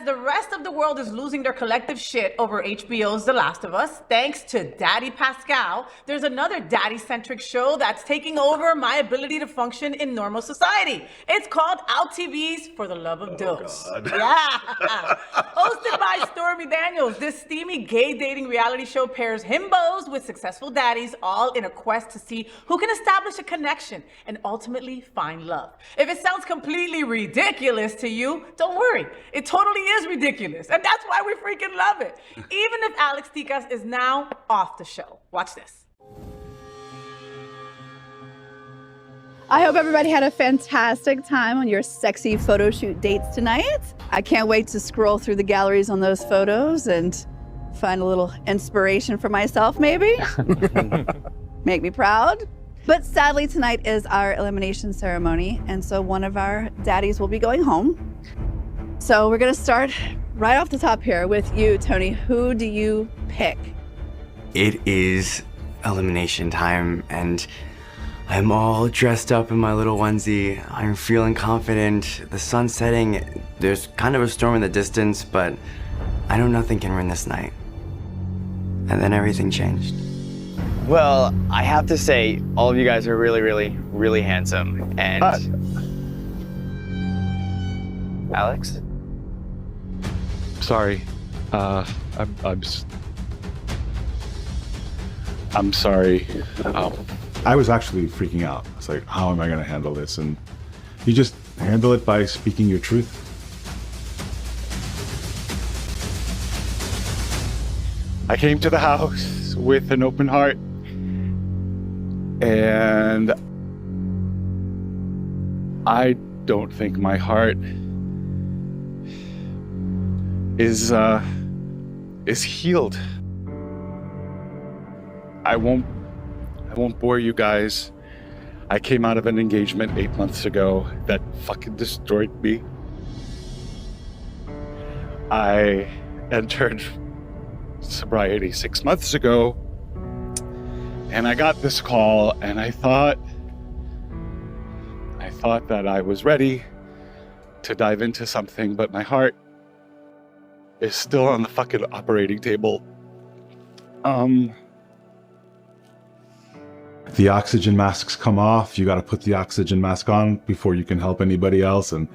the rest of the world is losing their collective shit over HBO's The Last of Us, thanks to Daddy Pascal, there's another daddy-centric show that's taking over my ability to function in normal society. It's called OutTV's For the Love of DILFs. Yeah. Hosted by Stormy Daniels, this steamy gay dating reality show pairs himbos with successful daddies, all in a quest to see who can establish a connection and ultimately find love. If it sounds completely ridiculous to you, don't worry. It totally is ridiculous, and that's why we freaking love it. Even if Alex Ticas is now off the show. Watch this. I hope everybody had a fantastic time on your sexy photo shoot dates tonight. I can't wait to scroll through the galleries on those photos and find a little inspiration for myself, maybe. Make me proud. But sadly, tonight is our elimination ceremony, and so one of our daddies will be going home. So we're gonna start right off the top here with you, Tony. Who do you pick? It is elimination time, and I'm all dressed up in my little onesie. I'm feeling confident. The sun's setting. There's kind of a storm in the distance, but I know nothing can ruin this night. And then everything changed. Well, I have to say, all of you guys are really, really, really handsome. And Alex? Sorry. I'm sorry. I was actually freaking out. I was like, how am I going to handle this? And you just handle it by speaking your truth. I came to the house with an open heart, and I don't think my heart is healed. I won't bore you guys. I came out of an engagement 8 months ago that fucking destroyed me. I entered sobriety 6 months ago, and I got this call, and I thought that I was ready to dive into something, but my heart is still on the fucking operating table. The oxygen masks come off. You got to put the oxygen mask on before you can help anybody else. And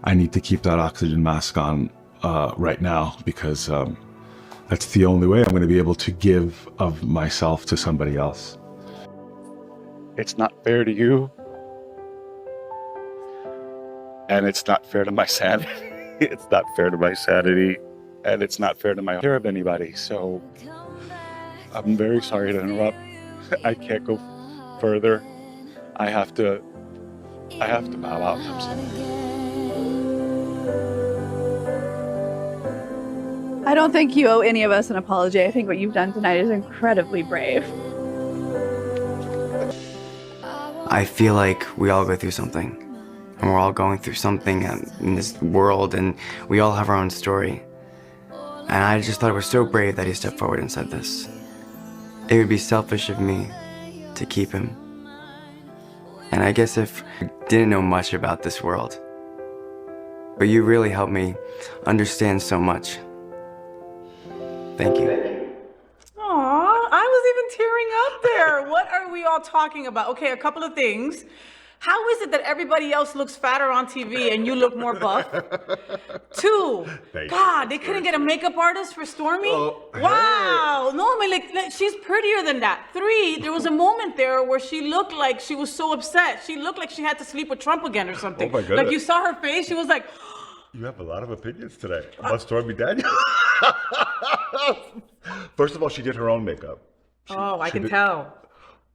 I need to keep that oxygen mask on right now, because that's the only way I'm going to be able to give of myself to somebody else. It's not fair to you. And it's not fair to my sanity. It's not fair to my sanity. And it's not fair to my care of anybody. So I'm very sorry to interrupt. I can't go further. I have to bow out. I'm sorry. I don't think you owe any of us an apology. I think what you've done tonight is incredibly brave. I feel like we all go through something. And we're all going through something in this world, and we all have our own story. And I just thought it was so brave that he stepped forward and said this. It would be selfish of me to keep him. And I guess if I didn't know much about this world, but you really helped me understand so much. Thank you. Aw, I was even tearing up there. What are we all talking about? Okay, a couple of things. How is it that everybody else looks fatter on TV and you look more buff? 2, God, they couldn't get a makeup artist for Stormy? Wow, no, I mean, like, she's prettier than that. 3, there was a moment there where she looked like she was so upset. She looked like she had to sleep with Trump again or something. Oh my goodness. Like, you saw her face, she was like... You have a lot of opinions today about Stormy Daniels. First of all, she did her own makeup. I can tell.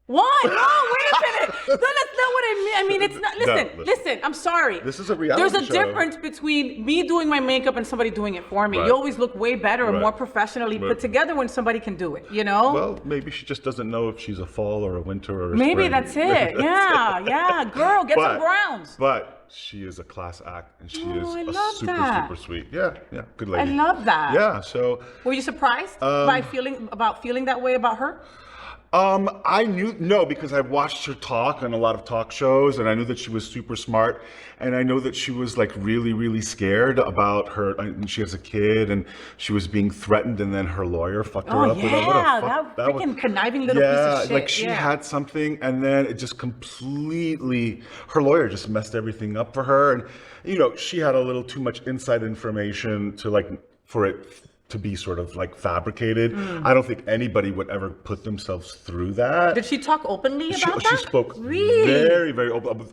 What? No, wait a minute. No, that's not what I mean. I mean, it's not. Listen, I'm sorry. This is a reality show. There's a difference between me doing my makeup and somebody doing it for me. Right. You always look way better and more professionally put together when somebody can do it, you know? Well, maybe she just doesn't know if she's a fall or a winter or a Maybe spring. that's it. Yeah. Girl, get some browns. But she is a class act, and she is super sweet. Yeah, good lady. I love that. Yeah, so. Were you surprised by feeling that way about her? I knew, no, because I watched her talk on a lot of talk shows, and I knew that she was super smart, and I know that she was like really, really scared about her, and she has a kid, and she was being threatened, and then her lawyer fucked her up. Yeah, with a, what a fuck, that freaking conniving little piece of shit. Like she had something, and then it just completely, her lawyer just messed everything up for her, and you know, she had a little too much inside information to like, for it to be sort of like fabricated. I don't think anybody would ever put themselves through that. Did she talk openly about that? She spoke really? very, very open.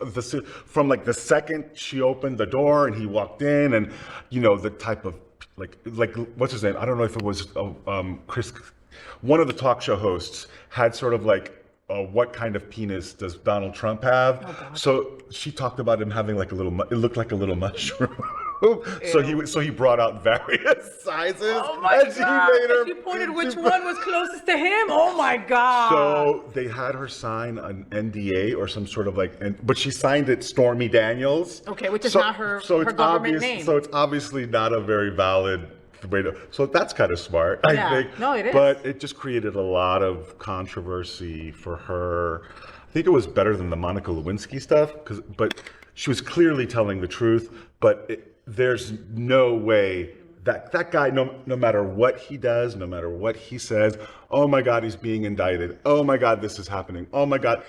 From like the second she opened the door and he walked in, and you know, the type of like what's his name? I don't know if it was Chris. One of the talk show hosts had sort of like, what kind of penis does Donald Trump have? Oh, so she talked about him having like a little. It looked like a little mushroom. So he brought out various sizes. Oh my God! She pointed which one was closest to him. Oh my God! So they had her sign an NDA or some sort of like, but she signed it Stormy Daniels. Okay, which is not her government name. So it's obviously not a very valid way to. So that's kind of smart, I think. No, it is. But it just created a lot of controversy for her. I think it was better than the Monica Lewinsky stuff, but she was clearly telling the truth. But there's no way that guy, no matter what he does, no matter what he says, oh my God, he's being indicted. Oh my God, this is happening. Oh my God,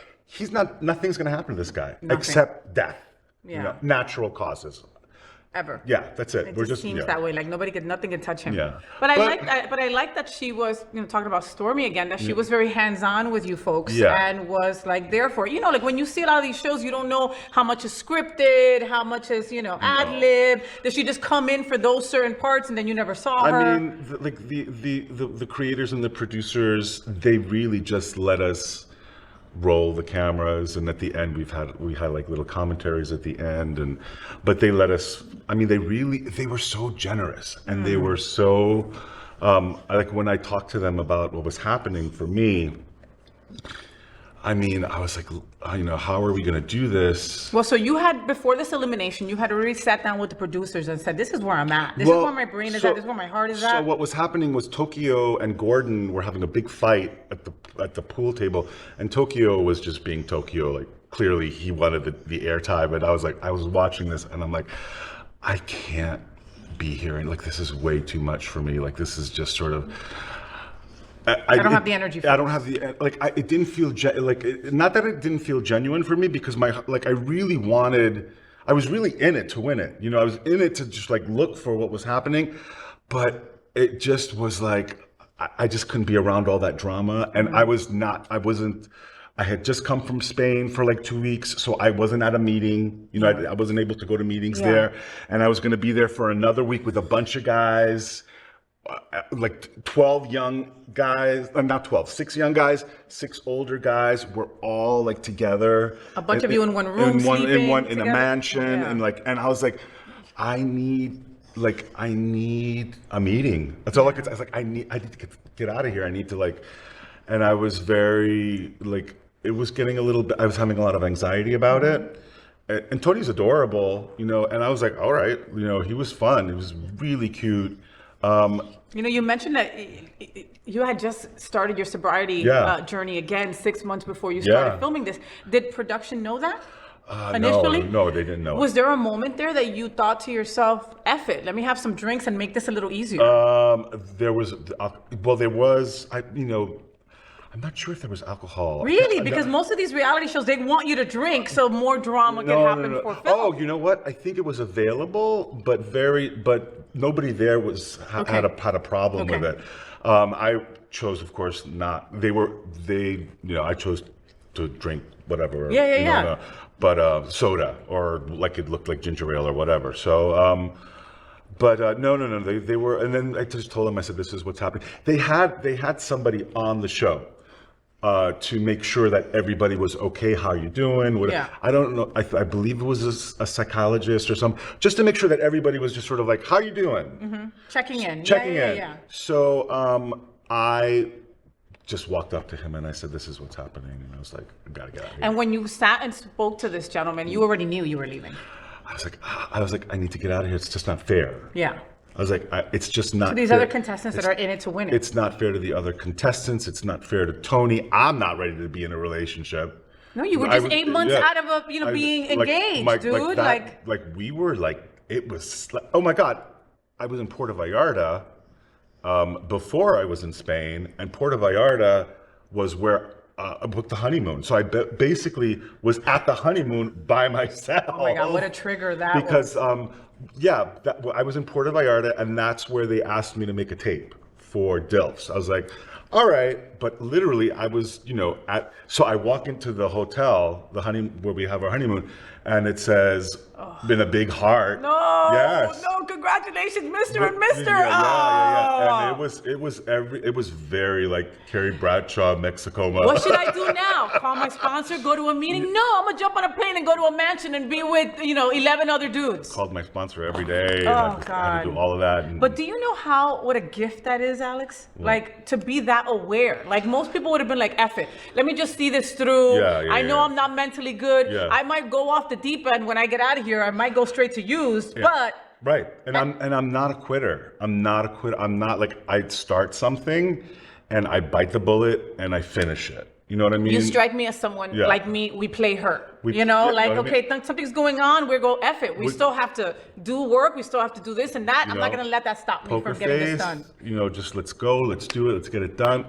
nothing's going to happen to this guy except death. Yeah. You know, natural causes. Ever. Yeah, that's it. It just seems that way. Like nothing can touch him. Yeah. But I like that she was, talking about Stormy again, that she was very hands-on with you folks and was like there for, like when you see a lot of these shows, you don't know how much is scripted, how much is, ad-lib. Did she just come in for those certain parts and then you never saw her? I mean, the creators and the producers, they really just let us roll the cameras, and at the end we had like little commentaries at the end, but they let us, I mean, they were so generous, and they were so like when I talked to them about what was happening for me, I mean, I was like, how are we going to do this? Well, so you had, before this elimination, you had already sat down with the producers and said, this is where I'm at. This is where my brain is at. This is where my heart is at. So what was happening was Tokyo and Gordon were having a big fight at the pool table. And Tokyo was just being Tokyo. Like, clearly he wanted the airtime. And I was watching this and I'm like, I can't be here. And like, this is way too much for me. Like, this is just sort of... I don't have the energy for I don't have the, it didn't feel, not that it didn't feel genuine for me, because I was really in it to win it. I was in it to just like look for what was happening, but it just was like, I just couldn't be around all that drama. And I had just come from Spain for like 2 weeks, so I wasn't at a meeting. I wasn't able to go to meetings there. And I was going to be there for another week with a bunch of guys. Like 12 young guys, not 12, 6 young guys, 6 older guys. We're all like together. A bunch of you in one room, in a mansion, and I was like, I need a meeting. That's all I could say. I was like, I need to get out of here. I need to and I was very it was getting a little bit. I was having a lot of anxiety about it. And Tony's adorable, and I was like, all right, he was fun. He was really cute. You mentioned that you had just started your sobriety journey again 6 months before you started filming this. Did production know that initially? No, they didn't know. Was there a moment there that you thought to yourself, F it, let me have some drinks and make this a little easier? There was, I'm not sure if there was alcohol. Really? Because most of these reality shows, they want you to drink so more drama can happen before film. Oh, you know what? I think it was available, but nobody there had a problem with it. I chose, of course, not. I chose to drink whatever. But soda, or it looked like ginger ale or whatever. So, no. They were, and then I just told them, I said, this is what's happening. They had somebody on the show to make sure that everybody was okay. How you doing? I don't know. I believe it was a psychologist or something, just to make sure that everybody was just sort of like, how you doing? Mm-hmm. Checking in. Yeah. So I just walked up to him and I said, this is what's happening. And I was like, I gotta get out of here. And when you sat and spoke to this gentleman, you already knew you were leaving. I was like, I need to get out of here. It's just not fair. Yeah. I was like, it's just not To these fair. other contestants that are in it to win it. It's not fair to the other contestants. It's not fair to Tony. I'm not ready to be in a relationship. No, you were I just was- 8 months yeah. out of being engaged, dude. We were like, it was like, oh my God. I was in Puerto Vallarta before I was in Spain, and Puerto Vallarta was where I booked the honeymoon. So I basically was at the honeymoon by myself. Oh my God, what a trigger that because, was. I was in Puerto Vallarta, and that's where they asked me to make a tape for DILFs. I was like, all right, but literally I was, so I walk into the hotel, where we have our honeymoon, and it says, in a big heart. No, congratulations, Mr. and Mr. Yeah. And it was very like Carrie Bradshaw, Mexico. What should I do now? Call my sponsor, go to a meeting? No, I'm gonna jump on a plane and go to a mansion and be with, 11 other dudes. Called my sponsor every day. And Oh, I had to do all of that. But do you know what a gift that is, Alex? Like, to be that aware. Like, most people would have been like, F it. Let me just see this through. I know I'm not mentally good. Yeah. I might go off the deep end when I get out of here. I might go straight to used, but... Right. And I'm not a quitter. I'm not like, I start something and I bite the bullet and I finish it. You know what I mean? You strike me as someone like me, we play hurt. Yeah, something's going on, we go, F it. We still have to do work, we still have to do this and that. I'm not going to let that stop me poker from getting face, this done. Just let's go, let's do it, let's get it done.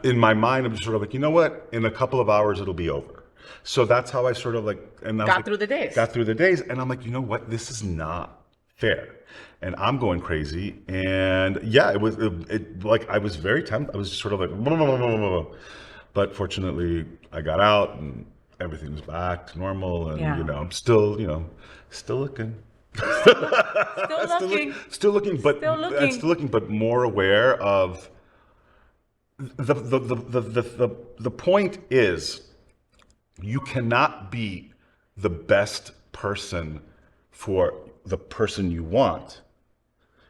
In my mind, I'm just sort of like, you know what? In a couple of hours, it'll be over. So that's how I sort of like, and I was Got like, through the days. Got through the days. And I'm like, you know what? This is not fair. And I'm going crazy. And yeah, it was like, I was very tempted. I was just sort of like, blah, blah, blah, blah, blah. But fortunately, I got out and everything was back to normal. And, I'm still looking. Still looking. Still looking, but more aware of the point is, you cannot be the best person for the person you want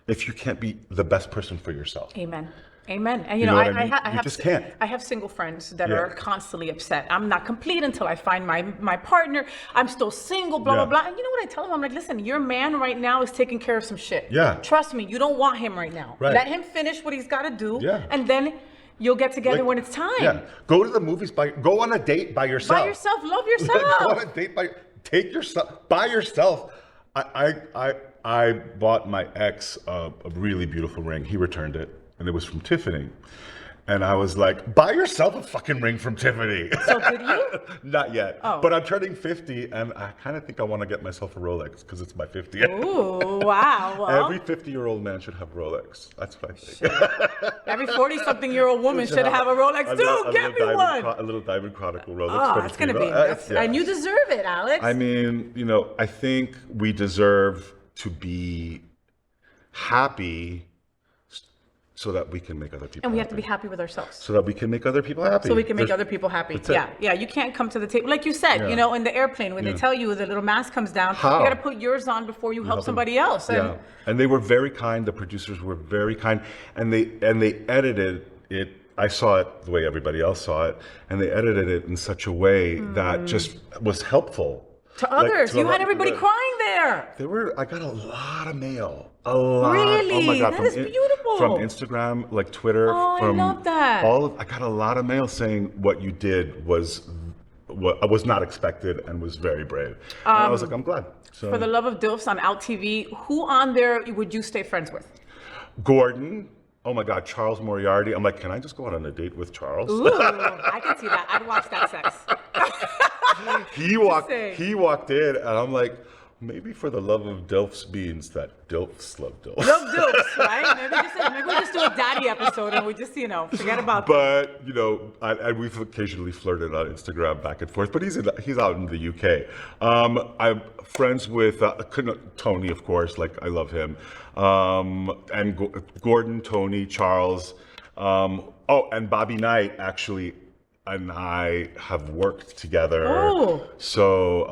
if you can't be the best person for yourself. Amen. And I have single friends that are constantly upset. I'm not complete until I find my partner. I'm still single, blah, blah, blah. And you know what I tell them? I'm like, listen, your man right now is taking care of some shit. Yeah. Trust me, you don't want him right now. Right. Let him finish what he's got to do. Yeah. And then you'll get together when it's time. Yeah. Go to the movies go on a date by yourself. By yourself, love yourself. Go on a date take yourself by yourself. I bought my ex a really beautiful ring. He returned it, and it was from Tiffany. And I was like, buy yourself a fucking ring from Tiffany. So did you? Not yet. Oh. But I'm turning 50, and I kind of think I want to get myself a Rolex because it's my 50th. Ooh, wow. Well, Every 50-year-old man should have Rolex. That's what I think. every 40-something-year-old woman should have a Rolex too. Get me one. A little Diamond Chronicle Rolex. Oh, it's going to be. And you deserve it, Alex. I mean, I think we deserve to be happy so that we can make other people And we happy. have to be happy with ourselves. So that we can make other people happy. So we can make other people happy. Yeah. You can't come to the table. Like you said, in the airplane, when they tell you the little mask comes down, you got to put yours on before you help somebody else. And they were very kind. The producers were very kind. And they edited it. I saw it the way everybody else saw it. And they edited it in such a way that just was helpful. To others. You had everybody crying there. I got a lot of mail. A lot. Really? Oh my God. That is beautiful. From Instagram, like Twitter. Oh, I love that. I got a lot of mail saying what you did was not expected and was very brave. And I was like, I'm glad. So, for the love of DILFs on OutTV, who on there would you stay friends with? Gordon. Oh my God, Charles Moriarty. I'm like, can I just go out on a date with Charles? Ooh, I can see that. I'd watch that sex. He walked in, and I'm like, maybe for the love of DILFs means that DILFs love DILFs. Love DILFs, right? Maybe we just do a daddy episode and we just, forget about that. But, we've occasionally flirted on Instagram back and forth, but he's out in the UK. I'm friends with Tony, of course, like I love him. And Gordon, Tony, Charles. And Bobby Knight, actually, and I have worked together. Oh. So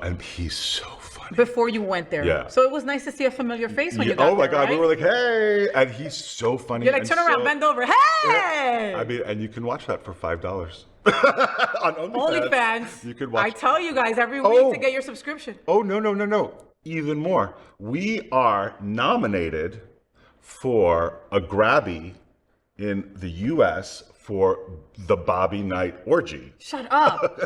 and he's so funny. Before you went there. Yeah. So it was nice to see a familiar face when you got there, oh my God, right? we were like, hey! And he's so funny. You're like, turn around, bend over, hey! Yeah, I mean, and you can watch that for $5. On OnlyFans. OnlyFans. You can watch. I tell you guys every week to get your subscription. Oh, no. even more. We are nominated for a Grammy in the U.S. for the Bobby Knight orgy. Shut up.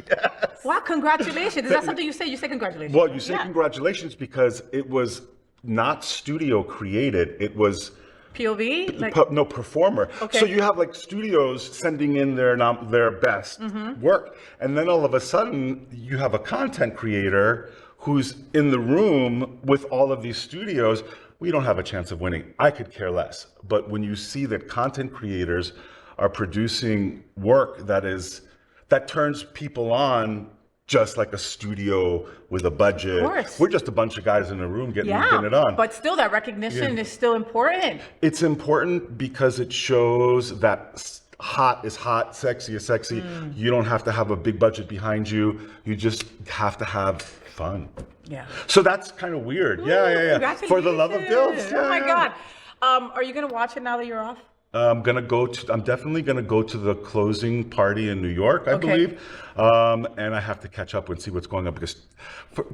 Yes. Wow, congratulations. Is that something you say? You say congratulations. Well, you say congratulations because it was not studio created. It was POV? no, performer. Okay. So you have like studios sending in their best work, and then all of a sudden you have a content creator who's in the room with all of these studios. We don't have a chance of winning. I could care less. But when you see that content creators are producing work that turns people on just like a studio with a budget. Of course. We're just a bunch of guys in a room getting it on. But still, that recognition is still important. It's important because it shows that hot is hot, sexy is sexy. You don't have to have a big budget behind you. You just have to have fun. Yeah. So that's kind of weird. Yeah. For the love of DILFs. Oh my God. Are you gonna watch it now that you're off? I'm definitely gonna go to the closing party in New York, I believe. And I have to catch up and see what's going on because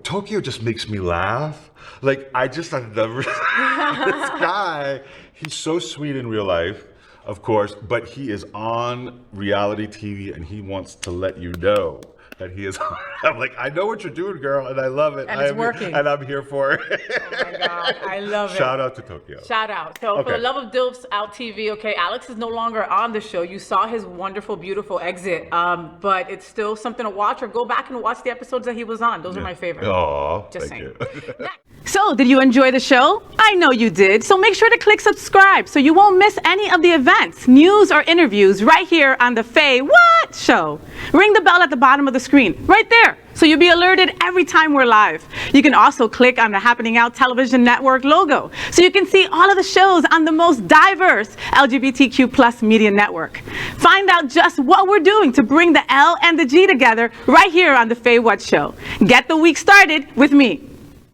Tokyo just makes me laugh. Like I've never this guy, he's so sweet in real life, of course, but he is on reality TV and he wants to let you know that he is. I'm like, I know what you're doing, girl, and I love it. And it's working. And I'm here for it. Oh my God, I love it. Shout out to Tokyo. Shout out. So for the love of DILFs, OutTV, okay, Alex is no longer on the show. You saw his wonderful, beautiful exit, but it's still something to watch or go back and watch the episodes that he was on. Those are my favorite. Oh, Just thank saying. you. So, did you enjoy the show? I know you did. So make sure to click subscribe so you won't miss any of the events, news, or interviews right here on the FayWhat show. Ring the bell at the bottom of the screen, right there, so you'll be alerted every time we're live. You can also click on the Happening Out Television Network logo so you can see all of the shows on the most diverse LGBTQ+ media network. Find out just what we're doing to bring the L and the G together right here on the FayWhat show. Get the week started with me.